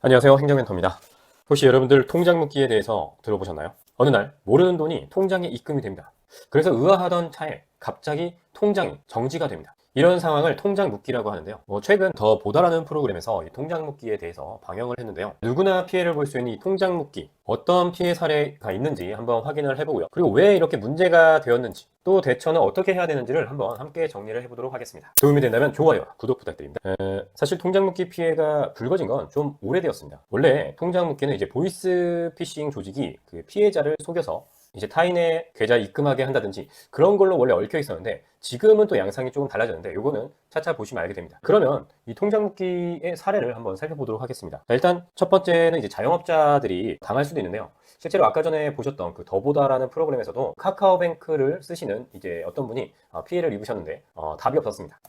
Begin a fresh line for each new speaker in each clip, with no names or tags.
안녕하세요. 행정멘토입니다. 혹시 여러분들 통장 묶기에 대해서 들어보셨나요? 어느 날 모르는 돈이 통장에 입금이 됩니다. 그래서 의아하던 차에 갑자기 통장이 정지가 됩니다. 이런 상황을 통장 묶기라고 하는데요. 최근 더 보다라는 프로그램에서 이 통장 묶기에 대해서 방영을 했는데요. 누구나 피해를 볼 수 있는 이 통장 묶기, 어떤 피해 사례가 있는지 한번 확인을 해보고요. 그리고 왜 이렇게 문제가 되었는지, 또 대처는 어떻게 해야 되는지를 한번 함께 정리를 해보도록 하겠습니다. 도움이 된다면 좋아요, 구독 부탁드립니다. 사실 통장 묶기 피해가 불거진 건 좀 오래되었습니다. 원래 통장 묶기는 이제 보이스 피싱 조직이 그 피해자를 속여서 이제 타인의 계좌 입금하게 한다든지 그런 걸로 원래 얽혀 있었는데, 지금은 또 양상이 조금 달라졌는데 요거는 차차 보시면 알게 됩니다. 그러면 이 통장 묶기의 사례를 한번 살펴보도록 하겠습니다. 자, 일단 첫 번째는 이제 자영업자들이 당할 수도 있는데요. 실제로 아까 전에 보셨던 그 더보다라는 프로그램에서도 카카오뱅크를 쓰시는 이제 어떤 분이 피해를 입으셨는데 답이 없었습니다.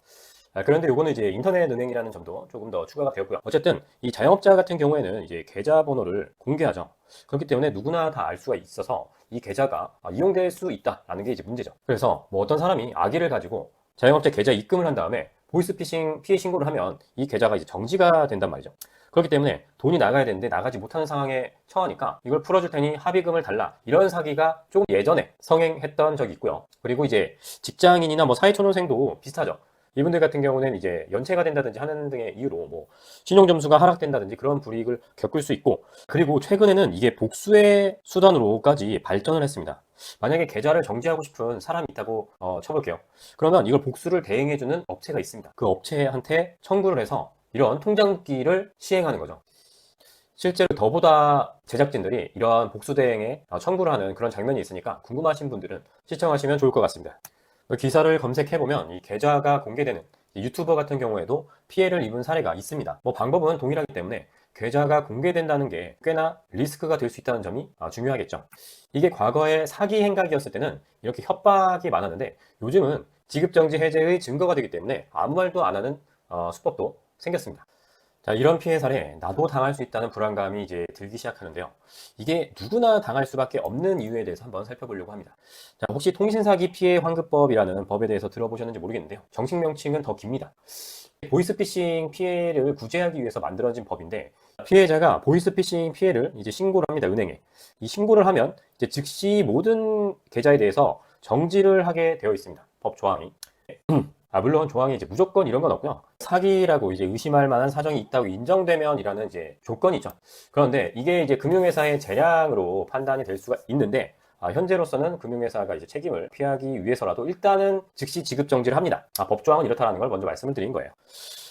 그런데 요거는 이제 인터넷 은행이라는 점도 조금 더 추가가 되었고요. 어쨌든 이 자영업자 같은 경우에는 이제 계좌번호를 공개하죠. 그렇기 때문에 누구나 다 알 수가 있어서 이 계좌가 이용될 수 있다라는 게 이제 문제죠. 그래서 뭐 어떤 사람이 악의를 가지고 자영업자 계좌 입금을 한 다음에 보이스피싱 피해 신고를 하면 이 계좌가 이제 정지가 된단 말이죠. 그렇기 때문에 돈이 나가야 되는데 나가지 못하는 상황에 처하니까 이걸 풀어줄 테니 합의금을 달라, 이런 사기가 조금 예전에 성행했던 적이 있고요. 그리고 이제 직장인이나 뭐 사회초년생도 비슷하죠. 이분들 같은 경우는 이제 연체가 된다든지 하는 등의 이유로 뭐 신용점수가 하락된다든지 그런 불이익을 겪을 수 있고, 그리고 최근에는 이게 복수의 수단으로까지 발전을 했습니다. 만약에 계좌를 정지하고 싶은 사람이 있다고 쳐볼게요. 그러면 이걸 복수를 대행해주는 업체가 있습니다. 그 업체한테 청구를 해서 이런 통장 묶기를 시행하는 거죠. 실제로 더보다 제작진들이 이러한 복수 대행에 청구를 하는 그런 장면이 있으니까 궁금하신 분들은 시청하시면 좋을 것 같습니다. 기사를 검색해보면 이 계좌가 공개되는 유튜버 같은 경우에도 피해를 입은 사례가 있습니다. 뭐 방법은 동일하기 때문에 계좌가 공개된다는 게 꽤나 리스크가 될 수 있다는 점이 중요하겠죠. 이게 과거에 사기 행각이었을 때는 이렇게 협박이 많았는데, 요즘은 지급정지 해제의 증거가 되기 때문에 아무 말도 안 하는 수법도 생겼습니다. 자, 이런 피해 사례, 나도 당할 수 있다는 불안감이 이제 들기 시작하는데요. 이게 누구나 당할 수밖에 없는 이유에 대해서 한번 살펴보려고 합니다. 자, 혹시 통신사기 피해 환급법이라는 법에 대해서 들어보셨는지 모르겠는데요. 정식 명칭은 더 깁니다. 보이스피싱 피해를 구제하기 위해서 만들어진 법인데, 피해자가 보이스피싱 피해를 이제 신고를 합니다, 은행에. 이 신고를 하면 이제 즉시 모든 계좌에 대해서 정지를 하게 되어 있습니다, 법 조항이. 물론 조항이 이제 무조건 이런 건 없고요. 사기라고 이제 의심할 만한 사정이 있다고 인정되면이라는 이제 조건이 있죠. 그런데 이게 이제 금융회사의 재량으로 판단이 될 수가 있는데, 현재로서는 금융회사가 이제 책임을 피하기 위해서라도 일단은 즉시 지급 정지를 합니다. 법조항은 이렇다라는 걸 먼저 말씀을 드린 거예요.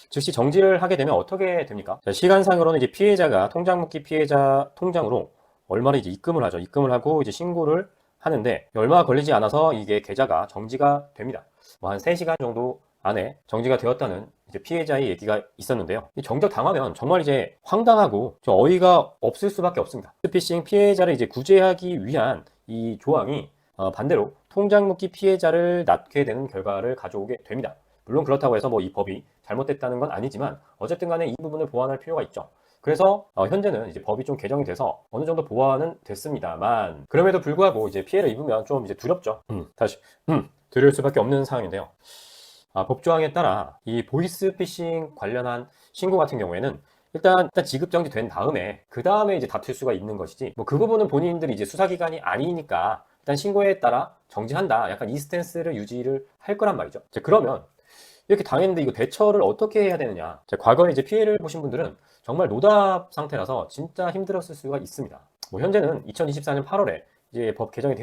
즉시 정지를 하게 되면 어떻게 됩니까? 자, 시간상으로는 이제 피해자가 통장 묶기 피해자 통장으로 얼마를 이제 입금을 하죠. 입금을 하고 이제 신고를 하는데 얼마 걸리지 않아서 이게 계좌가 정지가 됩니다. 뭐 한 3시간 정도 안에 정지가 되었다는 이제 피해자의 얘기가 있었는데요. 정작 당하면 정말 이제 황당하고 좀 어이가 없을 수밖에 없습니다. 스피싱 피해자를 이제 구제하기 위한 이 조항이 반대로 통장 묶기 피해자를 낳게 되는 결과를 가져오게 됩니다. 물론 그렇다고 해서 뭐 이 법이 잘못됐다는 건 아니지만 어쨌든 간에 이 부분을 보완할 필요가 있죠. 그래서 현재는 이제 법이 좀 개정이 돼서 어느 정도 보완은 됐습니다만, 그럼에도 불구하고 이제 피해를 입으면 좀 이제 두렵죠. 다시 두려울 수밖에 없는 상황인데요. 법조항에 따라 이 보이스피싱 관련한 신고 같은 경우에는 일단 지급 정지된 다음에 그 다음에 이제 다툴 수가 있는 것이지, 뭐 그 부분은 본인들이 이제 수사기관이 아니니까 일단 신고에 따라 정지한다, 약간 이 스탠스를 유지를 할 거란 말이죠. 그러면 이렇게 당했는데 이거 대처를 어떻게 해야 되느냐. 과거에 이제 피해를 보신 분들은 정말 노답 상태라서 진짜 힘들었을 수가 있습니다. 뭐 현재는 2024년 8월에 이제 법 개정이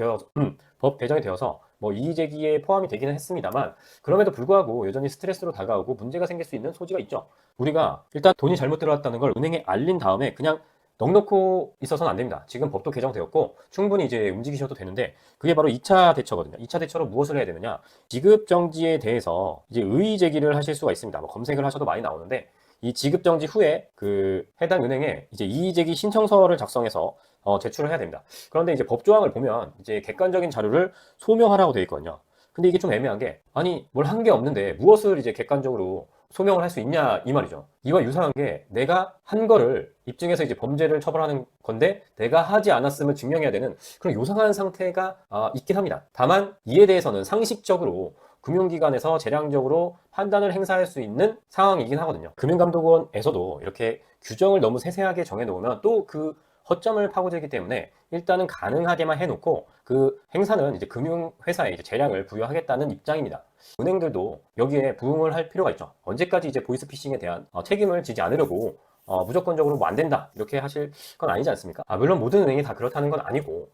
되어서 뭐 이의제기에 포함이 되기는 했습니다만, 그럼에도 불구하고 여전히 스트레스로 다가오고 문제가 생길 수 있는 소지가 있죠. 우리가 일단 돈이 잘못 들어왔다는 걸 은행에 알린 다음에 그냥 넉넉고 있어서는 안 됩니다. 지금 법도 개정되었고 충분히 이제 움직이셔도 되는데, 그게 바로 2차 대처거든요. 2차 대처로 무엇을 해야 되느냐? 지급 정지에 대해서 이제 의의 제기를 하실 수가 있습니다. 뭐 검색을 하셔도 많이 나오는데, 이 지급 정지 후에 그 해당 은행에 이제 이의 제기 신청서를 작성해서 제출을 해야 됩니다. 그런데 이제 법조항을 보면 이제 객관적인 자료를 소명하라고 되어 있거든요. 근데 이게 좀 애매한 게, 아니 뭘 한 게 없는데 무엇을 이제 객관적으로 소명을 할 수 있냐 이 말이죠. 이와 유사한 게, 내가 한 거를 입증해서 이제 범죄를 처벌하는 건데 내가 하지 않았음을 증명해야 되는 그런 요상한 상태가 있긴 합니다. 다만 이에 대해서는 상식적으로 금융기관에서 재량적으로 판단을 행사할 수 있는 상황이긴 하거든요. 금융감독원에서도 이렇게 규정을 너무 세세하게 정해놓으면 또 그 허점을 파고들기 때문에 일단은 가능하게만 해놓고 그 행사는 이제 금융회사에 이제 재량을 부여하겠다는 입장입니다. 은행들도 여기에 부응을 할 필요가 있죠. 언제까지 이제 보이스피싱에 대한 책임을 지지 않으려고 무조건적으로 뭐 안 된다 이렇게 하실 건 아니지 않습니까? 물론 모든 은행이 다 그렇다는 건 아니고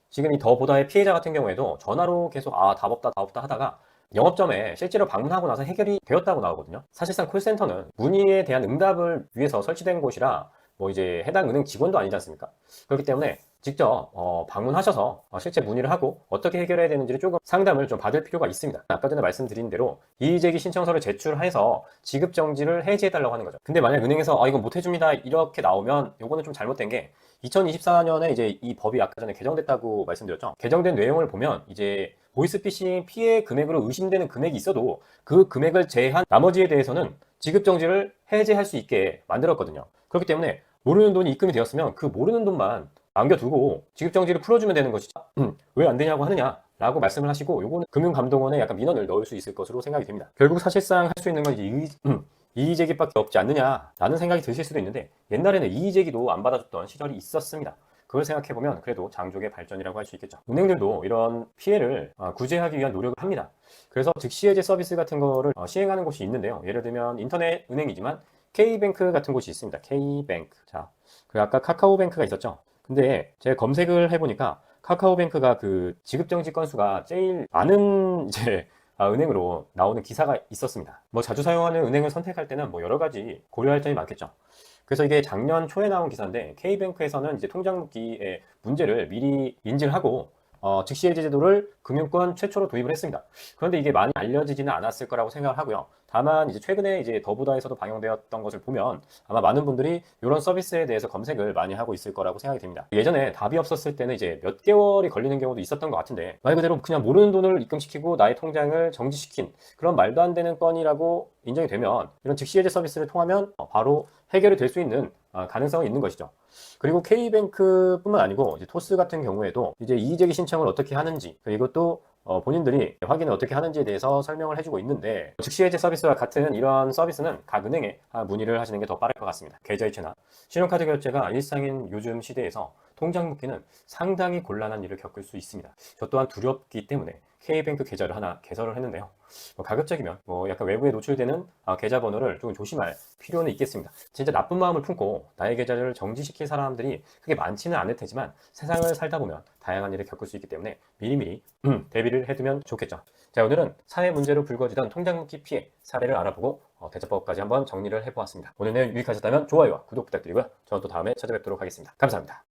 지금 이 더보다의 피해자 같은 경우에도 전화로 계속 답 없다 하다가 영업점에 실제로 방문하고 나서 해결이 되었다고 나오거든요. 사실상 콜센터는 문의에 대한 응답을 위해서 설치된 곳이라 뭐 이제 해당 은행 직원도 아니지 않습니까? 그렇기 때문에 직접 방문하셔서 실제 문의를 하고 어떻게 해결해야 되는지를 조금 상담을 좀 받을 필요가 있습니다. 아까 전에 말씀드린 대로 이의제기 신청서를 제출해서 지급정지를 해지해달라고 하는 거죠. 근데 만약 은행에서 이거 못 해줍니다 이렇게 나오면 요거는 좀 잘못된 게 2024년에 이제 이 법이 아까 전에 개정됐다고 말씀드렸죠. 개정된 내용을 보면 이제 보이스피싱 피해 금액으로 의심되는 금액이 있어도 그 금액을 제한 나머지에 대해서는 지급정지를 해제할 수 있게 만들었거든요. 그렇기 때문에 모르는 돈이 입금이 되었으면 그 모르는 돈만 남겨두고 지급정지를 풀어주면 되는 것이죠. 왜 안 되냐고 하느냐 라고 말씀을 하시고 요거는 금융감독원에 약간 민원을 넣을 수 있을 것으로 생각이 됩니다. 결국 사실상 할 수 있는 건 이제 이의제기밖에 없지 않느냐라는 생각이 드실 수도 있는데 옛날에는 이의제기도 안 받아줬던 시절이 있었습니다. 그걸 생각해보면 그래도 장족의 발전이라고 할 수 있겠죠. 은행들도 이런 피해를 구제하기 위한 노력을 합니다. 그래서 즉시해제 서비스 같은 거를 시행하는 곳이 있는데요. 예를 들면 인터넷 은행이지만 K뱅크 같은 곳이 있습니다. K뱅크. 자, 그 아까 카카오뱅크가 있었죠. 근데 제가 검색을 해보니까 카카오뱅크가 그 지급정지 건수가 제일 많은 이제 은행으로 나오는 기사가 있었습니다. 뭐 자주 사용하는 은행을 선택할 때는 뭐 여러 가지 고려할 점이 많겠죠. 그래서 이게 작년 초에 나온 기사인데 K뱅크에서는 이제 통장 묶기의 문제를 미리 인지를 하고 즉시해제 제도를 금융권 최초로 도입을 했습니다. 그런데 이게 많이 알려지지는 않았을 거라고 생각을 하고요. 다만 이제 최근에 이제 더보다에서도 방영되었던 것을 보면 아마 많은 분들이 이런 서비스에 대해서 검색을 많이 하고 있을 거라고 생각이 됩니다. 예전에 답이 없었을 때는 이제 몇 개월이 걸리는 경우도 있었던 것 같은데 말 그대로 그냥 모르는 돈을 입금시키고 나의 통장을 정지시킨 그런 말도 안 되는 건이라고 인정이 되면 이런 즉시해제 서비스를 통하면 바로 해결이 될 수 있는 가능성이 있는 것이죠. 그리고 K뱅크뿐만 아니고 이제 토스 같은 경우에도 이제 이의제기 신청을 어떻게 하는지 그리고 또 본인들이 확인을 어떻게 하는지에 대해서 설명을 해주고 있는데 즉시해제 서비스와 같은 이런 서비스는 각 은행에 문의를 하시는 게 더 빠를 것 같습니다. 계좌이체나 신용카드 결제가 일상인 요즘 시대에서 통장 묶기는 상당히 곤란한 일을 겪을 수 있습니다. 저 또한 두렵기 때문에 K뱅크 계좌를 하나 개설을 했는데요. 가급적이면 약간 외부에 노출되는 계좌번호를 조금 조심할 필요는 있겠습니다. 진짜 나쁜 마음을 품고 나의 계좌를 정지시킬 사람들이 그게 많지는 않을 테지만 세상을 살다 보면 다양한 일을 겪을 수 있기 때문에 미리미리 대비를 해두면 좋겠죠. 자, 오늘은 사회 문제로 불거지던 통장 묶기 피해 사례를 알아보고 대처법까지 한번 정리를 해보았습니다. 오늘 내용 유익하셨다면 좋아요와 구독 부탁드리고요. 저는 또 다음에 찾아뵙도록 하겠습니다. 감사합니다.